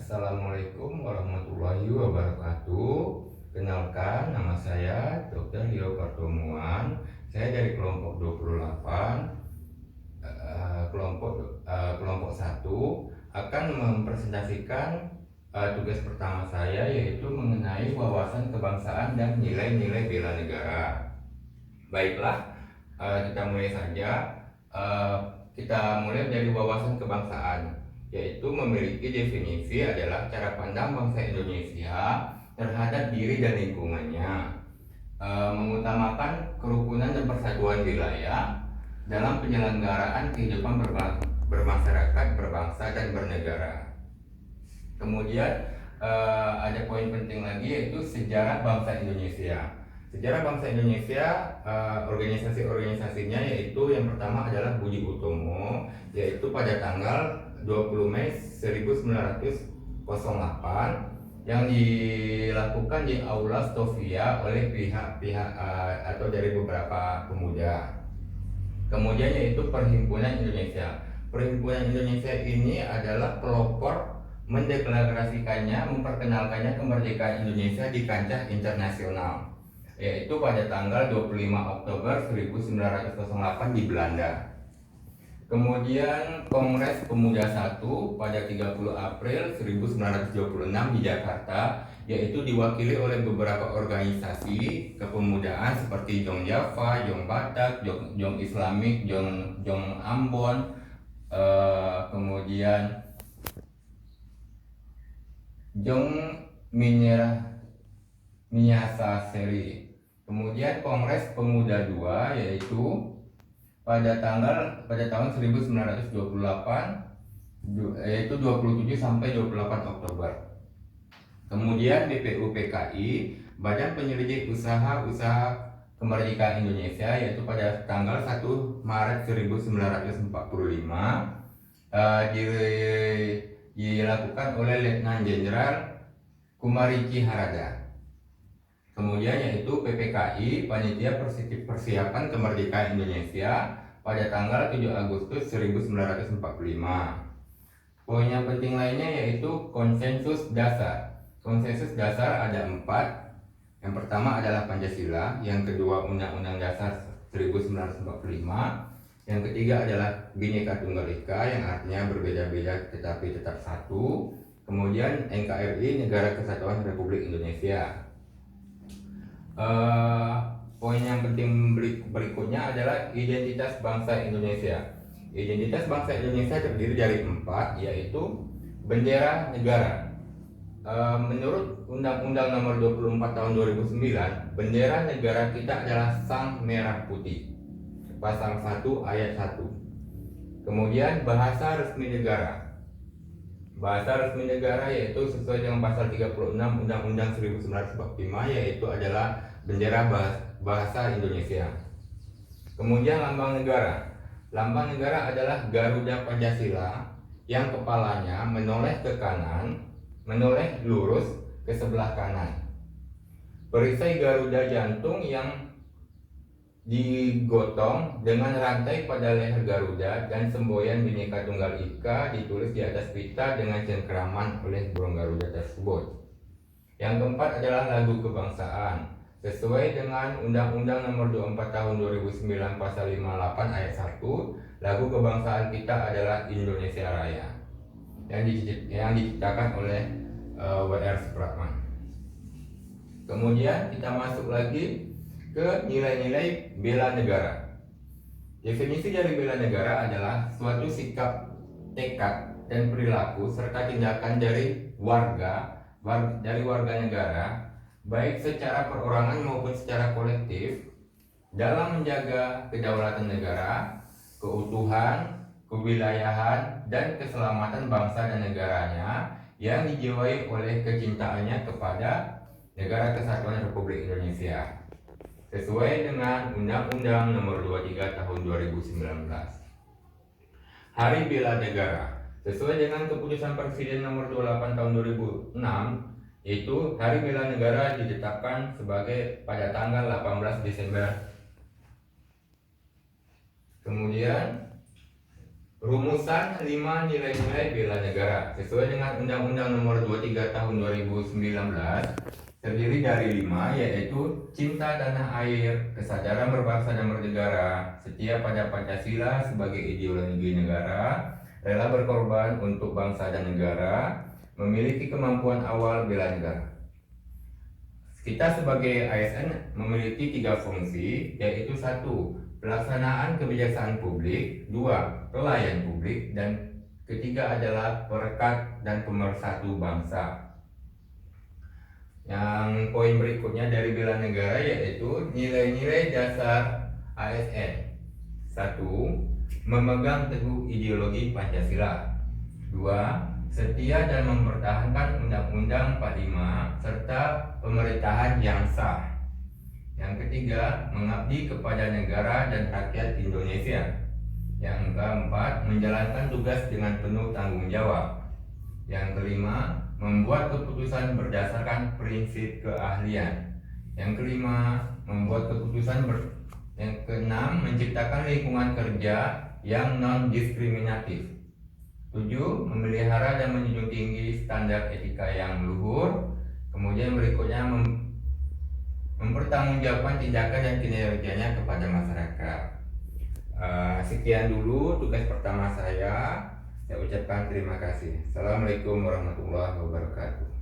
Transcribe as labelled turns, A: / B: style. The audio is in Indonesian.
A: Assalamualaikum warahmatullahi wabarakatuh. Kenalkan, nama saya Dr. Rio Pertemuan. Saya dari kelompok 28, kelompok 1 akan mempresentasikan tugas pertama saya, yaitu mengenai wawasan kebangsaan dan nilai-nilai bela negara. Baiklah, kita mulai saja. Kita mulai dari wawasan kebangsaan, yaitu memiliki definisi adalah cara pandang bangsa Indonesia terhadap diri dan lingkungannya, mengutamakan kerukunan dan persatuan wilayah dalam penyelenggaraan kehidupan bermasyarakat, berbangsa, dan bernegara. Kemudian ada poin penting lagi, yaitu sejarah bangsa Indonesia. Sejarah bangsa Indonesia, organisasi-organisasinya, yaitu yang pertama adalah Budi Utomo, yaitu pada tanggal 20 Mei 1908 yang dilakukan di Aula Stovia oleh pihak-pihak atau dari beberapa pemuda. Kemudian yaitu Perhimpunan Indonesia. Perhimpunan Indonesia ini adalah pelopor mendeklarasikannya, memperkenalkannya kemerdekaan Indonesia di kancah internasional, yaitu pada tanggal 25 Oktober 1908 di Belanda. Kemudian Kongres Pemuda 1 pada 30 April 1926 di Jakarta, yaitu diwakili oleh beberapa organisasi kepemudaan seperti Jong Java, Jong Batak, Jong Islamik, Jong Ambon, kemudian Jong Minyasa Seri. Kemudian Kongres Pemuda 2, yaitu pada tahun 1928, yaitu 27 sampai 28 Oktober. Kemudian BPUPKI, Badan Penyelidik Usaha Kemerdekaan Indonesia, yaitu pada tanggal 1 Maret 1945 dilakukan oleh Letnan Jenderal Kumariki Harada. Kemudian yaitu PPKI, Panitia Persiapan Kemerdekaan Indonesia, pada tanggal 7 Agustus 1945. Poin yang penting lainnya yaitu konsensus dasar. Konsensus dasar ada 4. Yang pertama adalah Pancasila, yang kedua Undang-Undang Dasar 1945, yang ketiga adalah Bhinneka Tunggal Ika, yang artinya berbeda-beda tetapi tetap satu. Kemudian NKRI, Negara Kesatuan Republik Indonesia. Poin yang penting berikutnya adalah identitas bangsa Indonesia. Identitas bangsa Indonesia terdiri dari 4, yaitu bendera negara. Menurut Undang-Undang Nomor 24 Tahun 2009, bendera negara kita adalah sang merah putih. Pasal 1 ayat 1. Kemudian bahasa resmi negara. Bahasa resmi negara yaitu sesuai dengan pasal 36 Undang-Undang 1945, yaitu adalah bendera bahasa Indonesia. Kemudian lambang negara. Lambang negara adalah Garuda Pancasila, yang kepalanya menoleh ke kanan, menoleh lurus ke sebelah kanan. Perisai Garuda jantung yang digotong dengan rantai pada leher Garuda, dan semboyan Bhinneka Tunggal Ika ditulis di atas pita dengan cengkeraman oleh burung Garuda tersebut. Yang keempat adalah lagu kebangsaan. Sesuai dengan Undang-Undang Nomor 24 Tahun 2009 Pasal 58 ayat 1, lagu kebangsaan kita adalah Indonesia Raya, yang diciptakan oleh W.R. Supratman. Kemudian kita masuk lagi ke nilai-nilai bela negara. Definisi dari bela negara adalah suatu sikap, tekad, dan perilaku serta tindakan dari warga negara, baik secara perorangan maupun secara kolektif, dalam menjaga kedaulatan negara, keutuhan, kewilayahan, dan keselamatan bangsa dan negaranya, yang dijiwai oleh kecintaannya kepada Negara Kesatuan Republik Indonesia, sesuai dengan Undang-Undang Nomor 23 Tahun 2019. Hari Bela Negara. Sesuai dengan Keputusan Presiden Nomor 28 Tahun 2006, yaitu Hari Bela Negara ditetapkan sebagai pada tanggal 18 Desember. Kemudian Rumusan 5 nilai-nilai bela negara sesuai dengan Undang-Undang Nomor 23 Tahun 2019 terdiri dari 5, yaitu cinta tanah air, kesadaran berbangsa dan bernegara, setia pada Pancasila sebagai ideologi negara, rela berkorban untuk bangsa dan negara, memiliki kemampuan awal bela negara. Kita sebagai ASN memiliki 3 fungsi, yaitu 1. Pelaksanaan kebijaksanaan publik, 2. Pelayan publik, dan ketiga adalah perekat dan pemersatu bangsa. Yang poin berikutnya dari bela negara yaitu nilai-nilai dasar ASN. 1. Memegang teguh ideologi Pancasila. 2. Setia dan mempertahankan Undang-Undang 45 serta pemerintahan yang sah. Yang ketiga, mengabdi kepada negara dan rakyat Indonesia. Yang keempat, menjalankan tugas dengan penuh tanggung jawab. Yang kelima, membuat keputusan berdasarkan prinsip keahlian. Yang kelima, membuat keputusan yang keenam, menciptakan lingkungan kerja yang non-diskriminatif. 7. Memelihara dan menjunjung tinggi standar etika yang luhur. Kemudian berikutnya mempertanggungjawabkan tindakan dan kinerjanya kepada masyarakat. Sekian dulu tugas pertama saya. Saya ucapkan terima kasih. Assalamualaikum warahmatullahi wabarakatuh.